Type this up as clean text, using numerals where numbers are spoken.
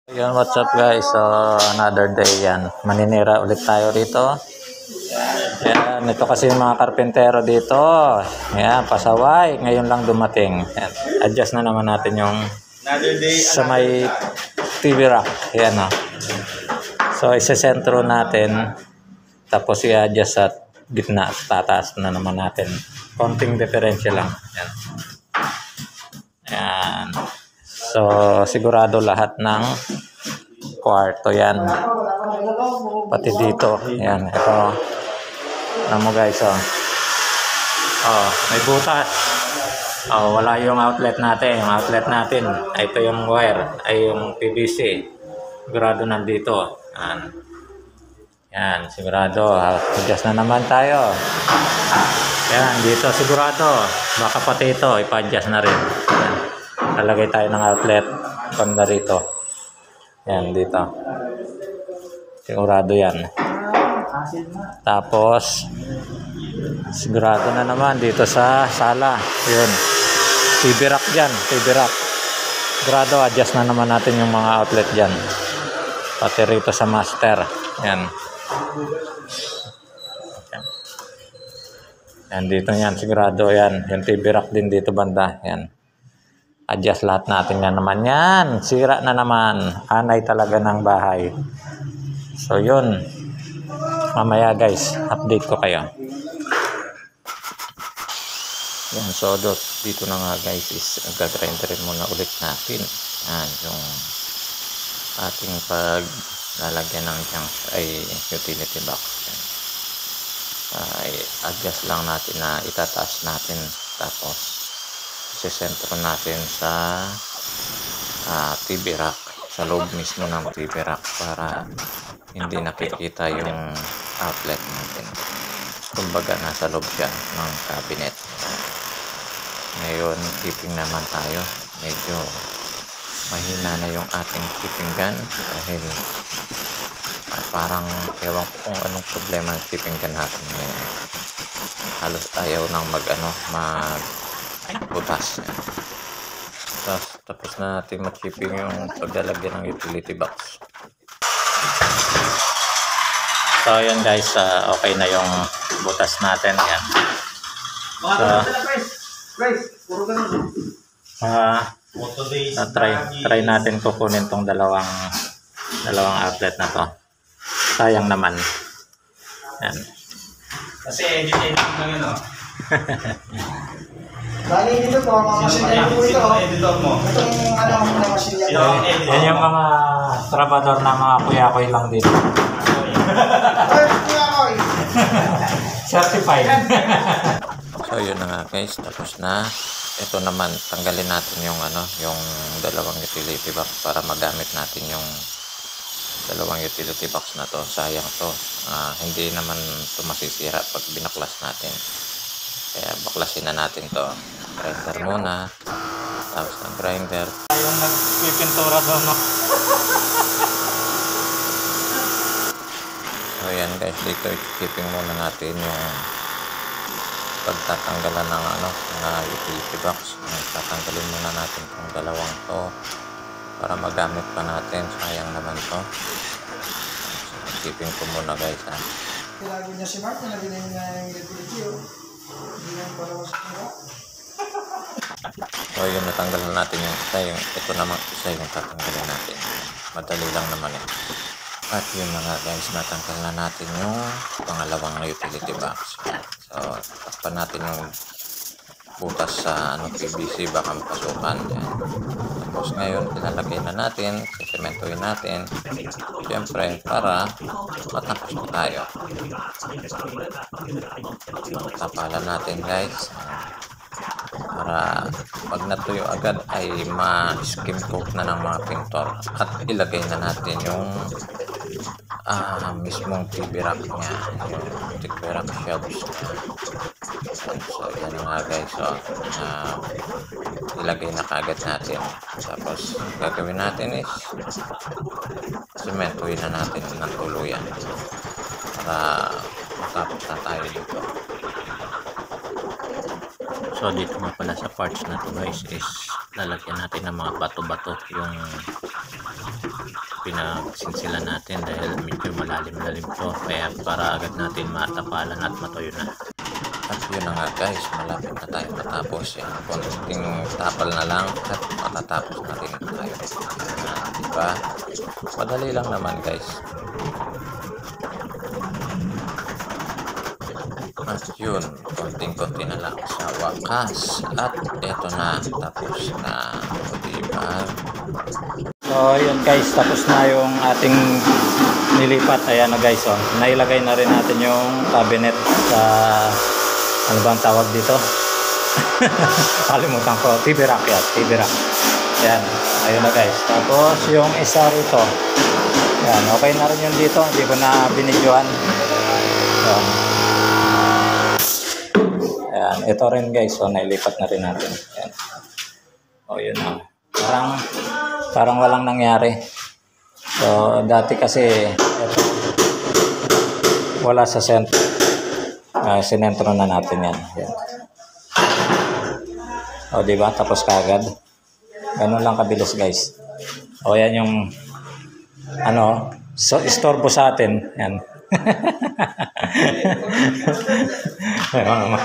Yun, what's up guys? So, another day yan. Maninira ulit tayo rito. Yan, ito kasi yung mga karpentero dito. Yan, pasaway. Ngayon lang dumating. Yan. Adjust na naman natin yung sa may TV rack. Yan o. So, isesentro natin. Tapos i-adjust sa gitna. Tataas na naman natin. Konting diferensya lang. Yan. Yan. So, sigurado lahat ng kwarto yan. Pati dito. Yan. Ito. Alam mo guys, oh. Oh, may butas. Oh, wala yung outlet natin. Yung outlet natin, ito yung wire, ay yung PVC. Sigurado nandito. Yan. Yan, sigurado. Adjust na naman tayo. Yan, dito sigurado. Baka pati ito, ipa-adjust na rin. Yan. Lalagay tayo ng outlet banda rito. Yan, dito. Sigurado yan. Tapos, sigurado na naman dito sa sala. Yun. TV rack dyan. TV rack. Sigurado, adjust na naman natin yung mga outlet dyan. Pati rito sa master. Yan. Yan, dito yan. Sigurado yan. Yung TV rack din dito banda. Yan. Adjust lahat natin na naman yan. Sira na naman. Anay talaga ng bahay. So, yun. Mamaya guys, update ko kayo. Yan, so dito na nga guys is gagrinderin muna ulit natin. Yan, yung ating paglalagyan ng junk ay utility box. Yan. Ay, adjust lang natin na itataas natin. Tapos, isesentro natin sa TV rack. Sa loob mismo ng TV rack para hindi nakikita yung outlet natin. Kumbaga nasa loob siya ng cabinet. Ngayon keeping naman tayo. Medyo mahina na yung ating keeping gun dahil parang ewan ko kung anong problema ng keeping gun natin ngayon. Halos ayaw nang butas. Tapos na natin ma-chipping yung paglalagyan ng utility box. So yun guys, okay na yung butas natin. Yan. So, try natin kukunin tong dalawang outlet na to. Sayang naman. Yan. Kasi edit lang yun, oh. Bali dito po, mga machine po ito. Editor mo. Itong ano mga machine yan. Yan yung mga trabador na mga kuya-kuy lang dito. Certified. So yun na nga guys, tapos na. Ito naman, tanggalin natin yung yung dalawang utility box para magamit natin yung dalawang utility box na to. Sayang to. Hindi naman to masisira pag binaklas natin. Kaya baklasin na natin to. Grinder muna. Tapos ng grinder. Yung nagpipintura doon, no? So yan guys, dito i-keeping muna natin yung pagtatanggalan ng utility box. Tatanggalin muna natin itong dalawang to para magamit pa natin. Sayang naman to. So, keeping ko muna guys, ha. Tilago niya si Mark na binigyan niya yung video. So yun, natanggalan natin yung isa. Ito naman isa yung tatanggalin natin. Madali lang naman eh. At yun na nga guys, natanggal na natin yung pangalawang utility box. So takpan natin yung butas sa PVC, baka mapasukan. Yan. Tapos ngayon pinalagay na natin, sisementohin natin, siyempre para matapos na tayo. Tapalan natin guys para pag natuyo agad ay ma-skim coat na ng mga pintor at ilagay na natin yung mismong TV rack nya, yung TV rack shelves. So yan nga guys, so ilagay na kagad natin. Tapos gagawin natin is sementuhin na natin ng tuluyan para matapos na tayo dito. So dito nga pala sa parts na to guys is lalagyan natin ng mga bato-bato yung pinagsinsilan natin dahil medyo malalim-lalim to, kaya para agad natin matapalan at matuyo na. At yun na nga guys, malapit na tayo matapos. Yan, konting tapal na lang at matatapos na rin tayo. Diba? Madali lang naman guys. At yun, konting-konti na lang sa wakas. At eto na, tapos na. Diba? So yun guys, tapos na yung ating nilipat. Ayan na guys, oh. Nailagay na rin natin yung cabinet sa, ano bang tawag dito? Kalimutan ko, TV rack yan, TV rack. Yan, ayun na guys. Tapos yung isa rito, yan, okay na rin yun dito, hindi ko na binidyoan. Yan. Yan, ito rin guys, so nailipat na rin natin. Yan. O yun na. Parang walang nangyari. So dati kasi ito, wala sa sentro. Sinentro na natin yan. Yan. O diba, tapos kagad. Ganun lang kabilis guys. O yan yung ano, so istorbo sa atin. Yan. Ay, mga